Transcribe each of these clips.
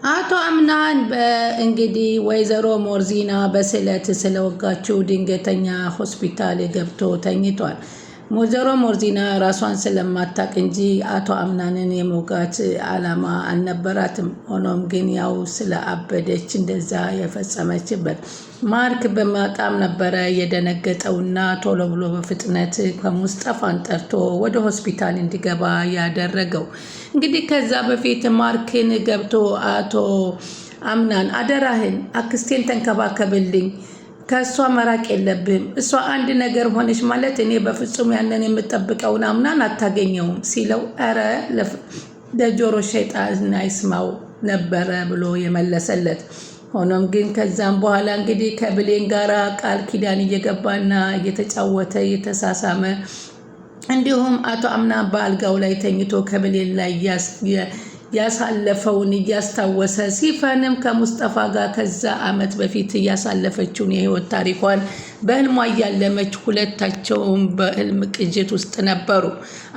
አቶ አምናን እንግዲህ ወይዘሮ ሞርዚና በስለት ስለወጋችው ድንገተኛ ሆስፒታል ገብቶ ተኝቷል። ወይዘሮ ሞርዚና ራሷን ስለማታቅ እንጂ አቶ አምናንን የመውጋት አላማ አልነበራትም። ሆኖም ግን ያው ስለአበደች እንደዛ የፈጸመችበት ማርክ በጣም ነበረ የደነገጠውና ቶሎ ብሎ በፍጥነት ከሙስጠፋን ጠርቶ ወደ ሆስፒታል እንዲገባ ያደረገው። እንግዲህ ከዛ በፊት ማርክን ገብቶ አቶ አምናን አደራህን አክስቴን ተንከባከብልኝ፣ ከእሷ መራቅ የለብህም፣ እሷ አንድ ነገር ሆነች ማለት እኔ በፍጹም ያንን የምጠብቀውን አምናን አታገኘውም ሲለው ኧረ ለጆሮ ሸይጣን አይስማው ነበረ ብሎ የመለሰለት። ሆኖም ግን ከዛም በኋላ እንግዲህ ከብሌን ጋራ ቃል ኪዳን እየገባና እየተጫወተ እየተሳሳመ እንዲሁም አቶ አምና በአልጋው ላይ ተኝቶ ከብሌን ላይ ያሳለፈውን እያስታወሰ ሲፈንም ከሙስጠፋ ጋር ከዛ አመት በፊት እያሳለፈችውን የህይወት ታሪኳን በህልሟ እያለመች ሁለታቸውም በህልም ቅጅት ውስጥ ነበሩ።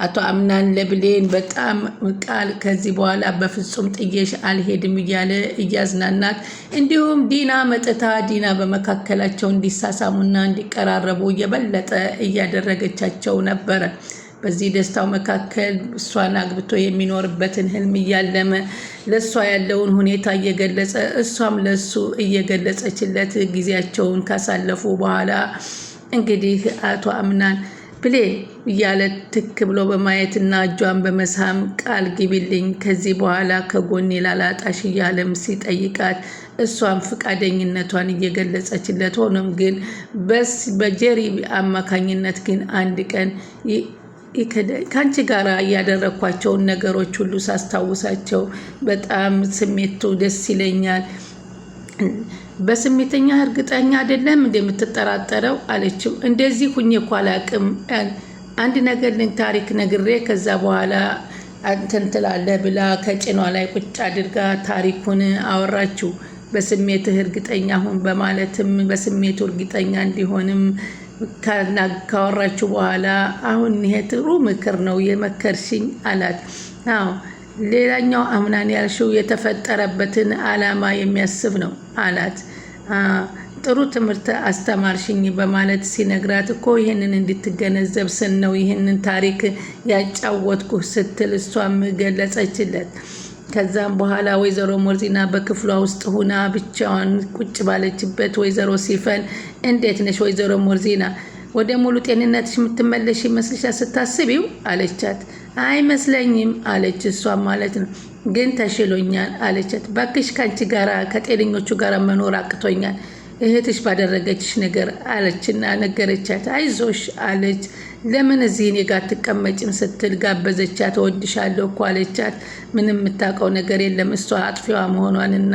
አቶ አምናን ለብሌን በጣም ቃል ከዚህ በኋላ በፍጹም ጥዬሽ አልሄድም እያለ እያዝናናት፣ እንዲሁም ዲና መጥታ ዲና በመካከላቸው እንዲሳሳሙና እንዲቀራረቡ የበለጠ እያደረገቻቸው ነበረ። በዚህ ደስታው መካከል እሷን አግብቶ የሚኖርበትን ህልም እያለመ ለእሷ ያለውን ሁኔታ እየገለጸ እሷም ለሱ እየገለጸችለት ጊዜያቸውን ካሳለፉ በኋላ እንግዲህ አቶ አምናን ብሌን እያለ ትክ ብሎ በማየትና እጇን በመሳም ቃል ግቢልኝ ከዚህ በኋላ ከጎኔ ላላጣሽ እያለም ሲጠይቃት እሷም ፈቃደኝነቷን እየገለጸችለት፣ ሆኖም ግን በጀሪ አማካኝነት ግን አንድ ቀን ከአንቺ ጋር ያደረኳቸውን ነገሮች ሁሉ ሳስታውሳቸው በጣም ስሜቱ ደስ ይለኛል። በስሜተኛ እርግጠኛ አይደለም እንደምትጠራጠረው አለችው። እንደዚህ ሁኜ እኮ አላቅም፣ አንድ ነገር ታሪክ ነግሬ ከዛ በኋላ አንተን ትላለህ ብላ ከጭኗ ላይ ቁጭ አድርጋ ታሪኩን አወራችው። በስሜትህ እርግጠኛ ሁን በማለትም በስሜቱ እርግጠኛ እንዲሆንም ካወራችሁ በኋላ አሁን ይሄ ጥሩ ምክር ነው የመከርሽኝ አላት። አዎ ሌላኛው አምናን ያልሽው የተፈጠረበትን አላማ የሚያስብ ነው አላት። ጥሩ ትምህርት አስተማርሽኝ በማለት ሲነግራት እኮ ይህንን እንድትገነዘብ ስል ነው ይህንን ታሪክ ያጫወትኩ ስትል እሷም ገለጸችለት። ከዛም በኋላ ወይዘሮ ሞርዚና በክፍሏ ውስጥ ሁና ብቻዋን ቁጭ ባለችበት ወይዘሮ ሲፈን እንዴት ነሽ ወይዘሮ ሞርዚና፣ ወደ ሙሉ ጤንነትሽ የምትመለሽ ይመስልሻል ስታስቢው አለቻት። አይመስለኝም አለች እሷም ማለት ነው። ግን ተሽሎኛል አለቻት። ባክሽ ከአንቺ ጋራ ከጤነኞቹ ጋር መኖር አቅቶኛል እህትሽ ባደረገችሽ ነገር አለችና ነገረቻት። አይዞሽ አለች። ለምን እዚህ እኔ ጋር ትቀመጭም ስትል ጋበዘቻት። እወድሻለሁ እኮ አለቻት። ምንም የምታውቀው ነገር የለም እሷ አጥፊዋ መሆኗንና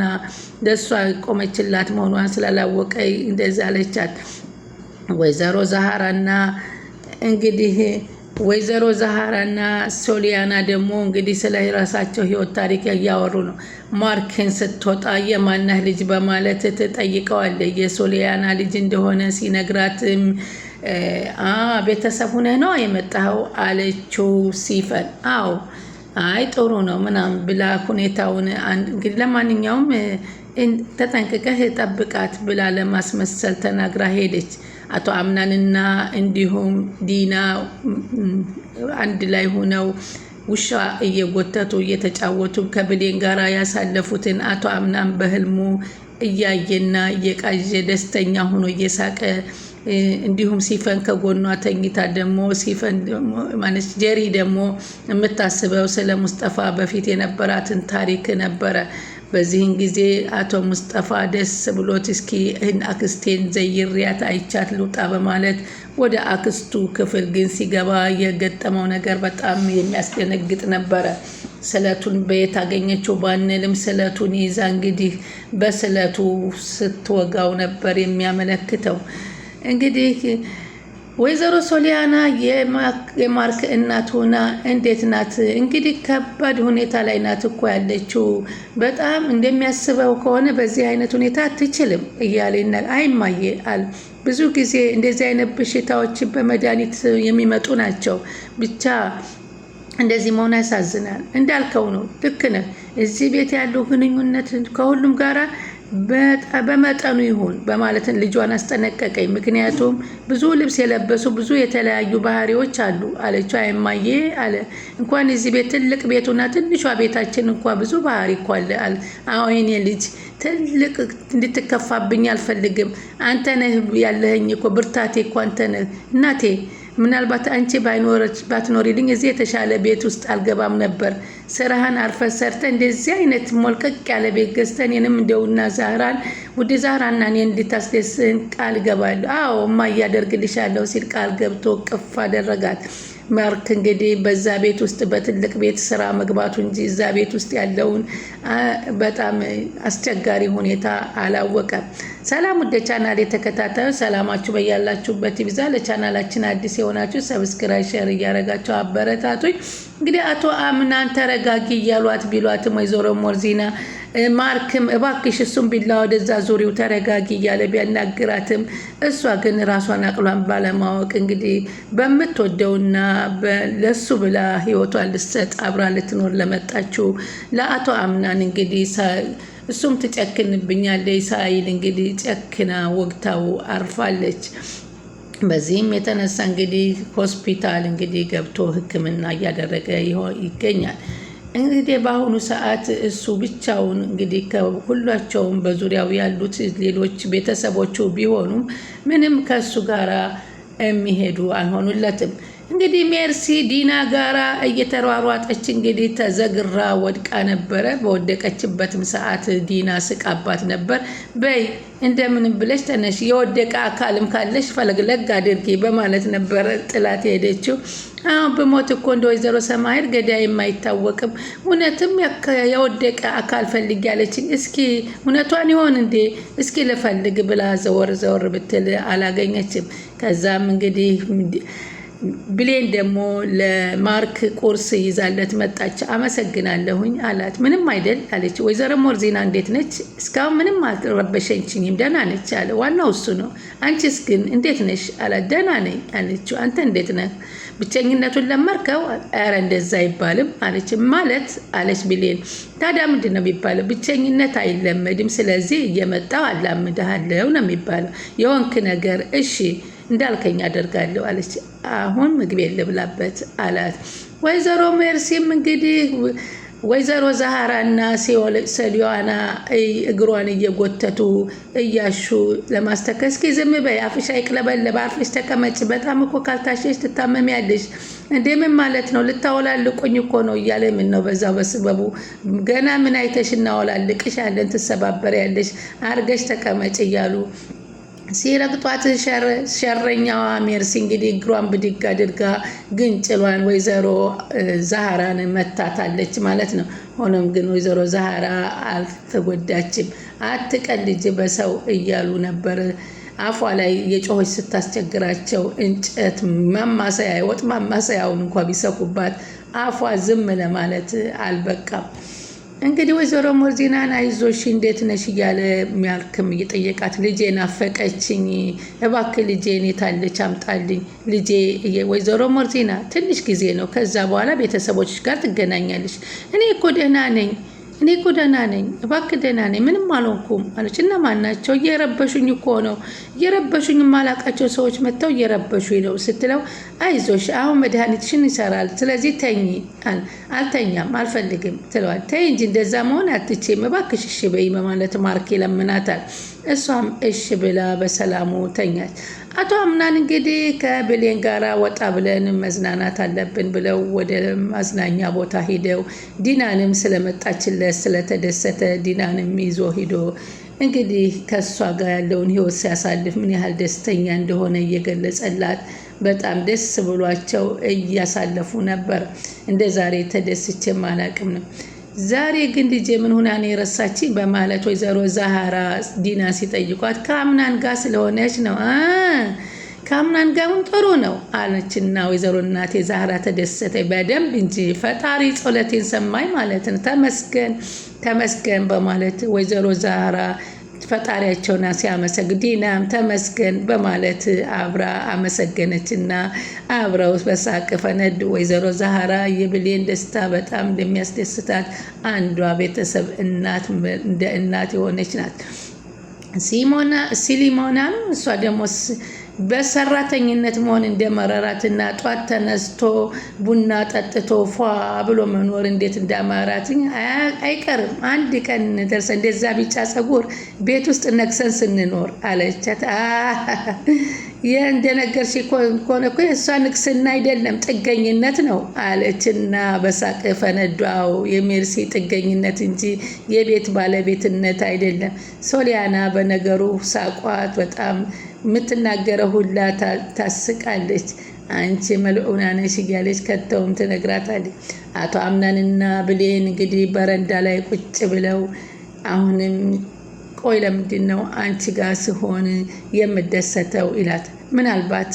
ለእሷ ቆመችላት መሆኗን ስላላወቀ እንደዛ አለቻት። ወይዘሮ ዛሃራና እንግዲህ ወይዘሮ ዛሃራና ሶሊያና ደግሞ እንግዲህ ስለ ራሳቸው ህይወት ታሪክ እያወሩ ነው። ማርክን ስትወጣ የማናህ ልጅ በማለት ትጠይቀዋለች። የሶሊያና ልጅ እንደሆነ ሲነግራትም ቤተሰብ ሁነህ ነው የመጣኸው አለችው ሲፈን። አዎ አይ ጥሩ ነው ምናምን ብላ ሁኔታውን እንግዲህ ለማንኛውም ተጠንቅቀህ ጠብቃት ብላ ለማስመሰል ተናግራ ሄደች። አቶ አምናንና እንዲሁም ዲና አንድ ላይ ሆነው ውሻ እየጎተቱ እየተጫወቱ ከብሌን ጋር ያሳለፉትን አቶ አምናን በህልሙ እያየና እየቃዠ ደስተኛ ሆኖ እየሳቀ እንዲሁም ሲፈን ከጎኗ ተኝታ ደግሞ ሲፈን ማለት ጀሪ ደግሞ የምታስበው ስለ ሙስጠፋ በፊት የነበራትን ታሪክ ነበረ። በዚህን ጊዜ አቶ ሙስጠፋ ደስ ብሎት እስኪ አክስቴን ዘይሪያት አይቻት ልውጣ በማለት ወደ አክስቱ ክፍል ግን ሲገባ የገጠመው ነገር በጣም የሚያስደነግጥ ነበረ። ስለቱን በየት አገኘችው ባንልም ስለቱን ይዛ እንግዲህ በስለቱ ስትወጋው ነበር የሚያመለክተው። እንግዲህ ወይዘሮ ሶሊያና የማርክ እናት ሆና እንዴት ናት? እንግዲህ ከባድ ሁኔታ ላይ ናት እኮ ያለችው። በጣም እንደሚያስበው ከሆነ በዚህ አይነት ሁኔታ አትችልም እያለ ይናል። አይማዬ አለ ብዙ ጊዜ እንደዚህ አይነት በሽታዎች በመድኃኒት የሚመጡ ናቸው። ብቻ እንደዚህ መሆን ያሳዝናል። እንዳልከው ነው፣ ልክ ነህ። እዚህ ቤት ያለው ግንኙነት ከሁሉም ጋራ በመጠኑ ይሁን በማለትን ልጇን አስጠነቀቀኝ። ምክንያቱም ብዙ ልብስ የለበሱ ብዙ የተለያዩ ባህሪዎች አሉ አለችው። አይማዬ አለ እንኳን እዚህ ቤት ትልቅ ቤቱና ትንሿ ቤታችን እንኳ ብዙ ባህሪ እኮ አለ። አዎ የኔ ልጅ ትልቅ እንድትከፋብኝ አልፈልግም። አንተ ነህ ያለኸኝ እኮ ብርታቴ እኮ አንተ ነህ እናቴ። ምናልባት አንቺ ባትኖሪልኝ እዚህ የተሻለ ቤት ውስጥ አልገባም ነበር። ስራህን አርፈህ ሰርተህ እንደዚህ አይነት ሞልቀቅ ያለ ቤት ገዝተህ እኔንም እንደውና ዛህራን ውድ ዛህራና እኔን እንድታስደስን ቃል ገባለሁ። አዎ እማዬ አደርግልሻለሁ ሲል ቃል ገብቶ ቅፍ አደረጋት። ማርክ እንግዲህ በዛ ቤት ውስጥ በትልቅ ቤት ስራ መግባቱ እንጂ እዛ ቤት ውስጥ ያለውን በጣም አስቸጋሪ ሁኔታ አላወቀም። ሰላም ወደ ቻናል የተከታታዩ ሰላማችሁ በያላችሁበት ይብዛ። ለቻናላችን አዲስ የሆናችሁ ሰብስክራይብ፣ ሼር እያደረጋችሁ አበረታቱኝ። እንግዲህ አቶ አምናን ተረጋጊ እያሏት ቢሏትም ወይዘሮ ሞርዚና ማርክም እባክሽ እሱም ቢላ ወደዛ ዙሪው ተረጋጊ እያለ ቢያናግራትም እሷ ግን ራሷን አቅሏን ባለማወቅ እንግዲህ በምትወደውና ለሱ ብላ ህይወቷን ልትሰጥ አብራ ልትኖር ለመጣችው ለአቶ አምናን እንግዲህ እሱም ትጨክንብኛለች ሳይል እንግዲህ ጨክና ወግታው አርፋለች። በዚህም የተነሳ እንግዲህ ሆስፒታል እንግዲህ ገብቶ ሕክምና እያደረገ ይገኛል። እንግዲህ በአሁኑ ሰዓት እሱ ብቻውን እንግዲህ ከሁላቸውም በዙሪያው ያሉት ሌሎች ቤተሰቦቹ ቢሆኑም ምንም ከሱ ጋራ የሚሄዱ አልሆኑለትም። እንግዲህ ሜርሲ ዲና ጋራ እየተሯሯጠች እንግዲህ ተዘግራ ወድቃ ነበረ። በወደቀችበትም ሰዓት ዲና ስቃባት ነበር። በይ እንደምንም ብለሽ ተነሽ፣ የወደቀ አካልም ካለሽ ፈለግለግ አድርጊ በማለት ነበር ጥላት ሄደችው። አሁን በሞት እኮ እንደ ወይዘሮ ሰማሄር ገዳይም አይታወቅም። እውነትም የወደቀ አካል ፈልግ ያለችኝ፣ እስኪ እውነቷን ይሆን እንዴ እስኪ ልፈልግ ብላ ዘወር ዘወር ብትል አላገኘችም። ከዛም እንግዲህ ብሌን ደግሞ ለማርክ ቁርስ ይዛለት መጣች። አመሰግናለሁኝ አላት። ምንም አይደል አለች። ወይዘሮ ሞርዚና እንዴት ነች? እስካሁን ምንም አልረበሸችኝም፣ ደህና ነች አለ። ዋናው እሱ ነው። አንቺስ ግን እንዴት ነሽ አላት። ደህና ነኝ አለችው። አንተ እንዴት ነህ? ብቸኝነቱን ለመርከው? ኧረ እንደዛ አይባልም አለች። ማለት አለች ብሌን። ታዲያ ምንድን ነው የሚባለው? ብቸኝነት አይለመድም፣ ስለዚህ እየመጣው አላምድሃለሁ ነው የሚባለው። የሆንክ ነገር እሺ እንዳልከኝ አደርጋለሁ አለች። አሁን ምግቤን ልብላበት አላት። ወይዘሮ ሜርሲም እንግዲህ ወይዘሮ ዛህራና ሰሊዋና እግሯን እየጎተቱ እያሹ ለማስተከስ እስኪ ዝም በይ፣ አፍሽ አይቅለበለብ፣ አርፈሽ ተቀመጭ፣ በጣም እኮ ካልታሸሽ ትታመሚያለሽ። እንዴ ምን ማለት ነው? ልታወላልቁኝ እኮ ነው እያለ ምን ነው በዛው በስበቡ ገና ምን አይተሽ እናወላልቅሽ ያለን ትሰባበሪያለሽ፣ አርገሽ ተቀመጭ እያሉ ሲረግጧት ሸረኛዋ ሜርሲ እንግዲህ እግሯን ብድግ አድርጋ ግንጭሏን ወይዘሮ ዛህራን መታታለች ማለት ነው። ሆኖም ግን ወይዘሮ ዛህራ አልተጎዳችም። አትቀልጅ በሰው እያሉ ነበር አፏ ላይ የጮሆች ስታስቸግራቸው። እንጨት ማማሰያ ወጥ ማማሰያውን እንኳ ቢሰኩባት አፏ ዝም ለማለት አልበቃም። እንግዲህ ወይዘሮ ሞርዚናን አይዞሽ እንዴት ነሽ እያለ ሚያልክም እየጠየቃት ልጄ ናፈቀችኝ፣ እባክህ ልጄን የታለች አምጣልኝ ልጄ። ወይዘሮ ሞርዚና ትንሽ ጊዜ ነው፣ ከዛ በኋላ ቤተሰቦች ጋር ትገናኛለሽ። እኔ እኮ ደህና ነኝ እባክህ ደህና ነኝ፣ ምንም አልሆንኩም አለች። እና ማን ናቸው? እየረበሹኝ እኮ ነው፣ እየረበሹኝ የማላውቃቸው ሰዎች መጥተው እየረበሹኝ ነው ስትለው፣ አይዞሽ አሁን መድኃኒትሽን ይሰራል፣ ስለዚህ ተኝ። አልተኛም አልፈልግም ትለዋል። ተይ እንጂ እንደዛ መሆን አትችይም፣ እባክሽ እሺ በይ በማለት ማርክ ይለምናታል። እሷም እሺ ብላ በሰላሙ ተኛች። አቶ አምናን እንግዲህ ከብሌን ጋር ወጣ ብለን መዝናናት አለብን ብለው ወደ ማዝናኛ ቦታ ሂደው ዲናንም ስለመጣችለት ስለተደሰተ ዲናንም ይዞ ሂዶ እንግዲህ ከእሷ ጋር ያለውን ህይወት ሲያሳልፍ ምን ያህል ደስተኛ እንደሆነ እየገለጸላት በጣም ደስ ብሏቸው እያሳለፉ ነበር። እንደ ዛሬ ተደስቼም አላቅም ነው። ዛሬ ግን ልጄ ምን ሆና ነው የረሳችኝ በማለት ወይዘሮ ዛህራ ዲና ሲጠይቋት ከአምናን ጋር ስለሆነች ነው። ከአምናን ጋርም ጥሩ ነው አለችና ወይዘሮ እናቴ ዛህራ ተደሰተች። በደንብ እንጂ ፈጣሪ ጸሎቴን ሰማኝ ማለት ነው፣ ተመስገን በማለት ወይዘሮ ዛህራ ፈጣሪያቸውን ሲያመሰግን ዲናም ተመስገን በማለት አብራ አመሰገነችና አብረው በሳቅ ፈነዱ። ወይዘሮ ዛህራ የብሌን ደስታ በጣም እንደሚያስደስታት አንዷ ቤተሰብ እናት እንደ እናት የሆነች ናት። ሲሊሞናም እሷ ደግሞ በሰራተኝነት መሆን እንደመረራትና ጧት ተነስቶ ቡና ጠጥቶ ፏ ብሎ መኖር እንዴት እንዳማራት አይቀርም አንድ ቀን ደርሰ እንደዛ ቢጫ ጸጉር ቤት ውስጥ ነግሰን ስንኖር አለቻት። እንደነገርሽ ከሆነ እኮ የእሷ ንግስና አይደለም ጥገኝነት ነው አለችና በሳቅ ፈነዷው። የሜርሲ ጥገኝነት እንጂ የቤት ባለቤትነት አይደለም። ሶሊያና በነገሩ ሳቋት በጣም የምትናገረው ሁላ ታስቃለች። አንቺ መልዑና ነሽ እያለች ከተውም ትነግራታለች። አቶ አምናንና ብሌን እንግዲህ በረንዳ ላይ ቁጭ ብለው አሁንም ቆይ ለምንድን ነው አንቺ ጋር ስሆን የምደሰተው ይላት። ምናልባት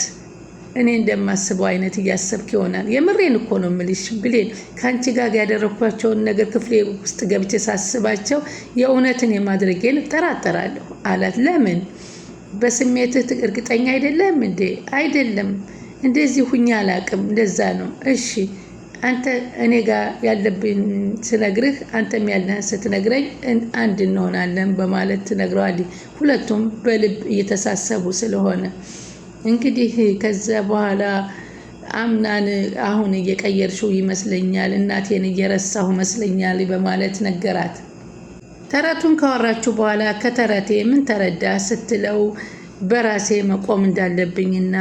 እኔ እንደማስበው አይነት እያሰብክ ይሆናል። የምሬን እኮ ነው የምልሽ ብሌን፣ ከአንቺ ጋር ያደረኳቸውን ነገር ክፍሌ ውስጥ ገብቼ ሳስባቸው የእውነትን የማድረጌን እጠራጠራለሁ አላት። ለምን? በስሜትህ እርግጠኛ አይደለም እንዴ? አይደለም፣ እንደዚህ ሁኛ አላቅም። እንደዛ ነው። እሺ አንተ እኔ ጋር ያለብኝ ስነግርህ አንተም ያለህን ስትነግረኝ አንድ እንሆናለን በማለት ትነግረዋለች። ሁለቱም በልብ እየተሳሰቡ ስለሆነ እንግዲህ ከዛ በኋላ አምናን አሁን እየቀየርሽው ይመስለኛል፣ እናቴን እየረሳሁ ይመስለኛል በማለት ነገራት። ተረቱን ካወራችሁ በኋላ ከተረቴ ምን ተረዳ ስትለው በራሴ መቆም እንዳለብኝና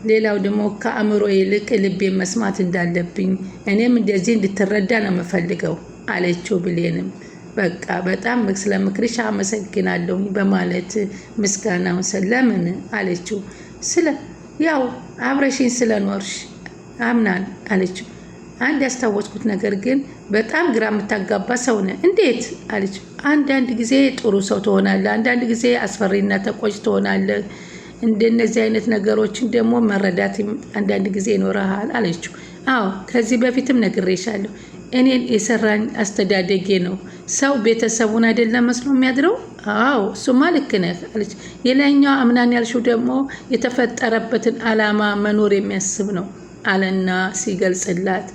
ሌላው ደግሞ ከአእምሮ ይልቅ ልቤን መስማት እንዳለብኝ እኔም እንደዚህ እንድትረዳ ነው የምፈልገው አለችው። ብሌንም በቃ በጣም ስለ ምክርሽ አመሰግናለሁ በማለት ምስጋናውን ለምን አለችው። ያው አብረሽኝ ስለኖርሽ አምናን አለችው። አንድ ያስታወስኩት ነገር ግን በጣም ግራ የምታጋባ ሰው ነህ። እንዴት አለች። አንዳንድ ጊዜ ጥሩ ሰው ትሆናለህ፣ አንዳንድ ጊዜ አስፈሪና ተቆጭ ትሆናለህ። እንደነዚህ አይነት ነገሮችን ደግሞ መረዳት አንዳንድ ጊዜ ይኖርሃል አለችው። አዎ ከዚህ በፊትም ነግሬሻለሁ። እኔን የሰራኝ አስተዳደጌ ነው። ሰው ቤተሰቡን አይደለም መስሎ የሚያድረው። አዎ እሱማ ልክ ነህ አለች። የላይኛው አምናን ያልሽው ደግሞ የተፈጠረበትን ዓላማ መኖር የሚያስብ ነው አለና ሲገልጽላት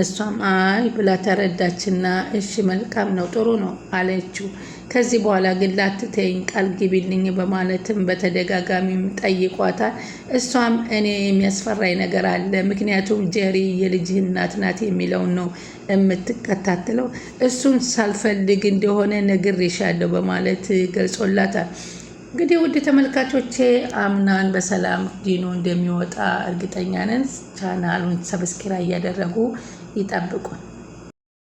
እሷም አይ ብላ ተረዳችና እሺ መልካም ነው ጥሩ ነው አለችው። ከዚህ በኋላ ግን ላትተይኝ ቃል ግቢልኝ በማለትም በተደጋጋሚም ጠይቋታል። እሷም እኔ የሚያስፈራኝ ነገር አለ፣ ምክንያቱም ጀሪ የልጅህ እናት ናት የሚለውን ነው የምትከታተለው፣ እሱን ሳልፈልግ እንደሆነ ነግሬሻለሁ በማለት ገልጾላታል። እንግዲህ ውድ ተመልካቾቼ አምናን በሰላም ዲኖ እንደሚወጣ እርግጠኛ ነን። ቻናሉን ሰብስክራይብ እያደረጉ ይጠብቁን።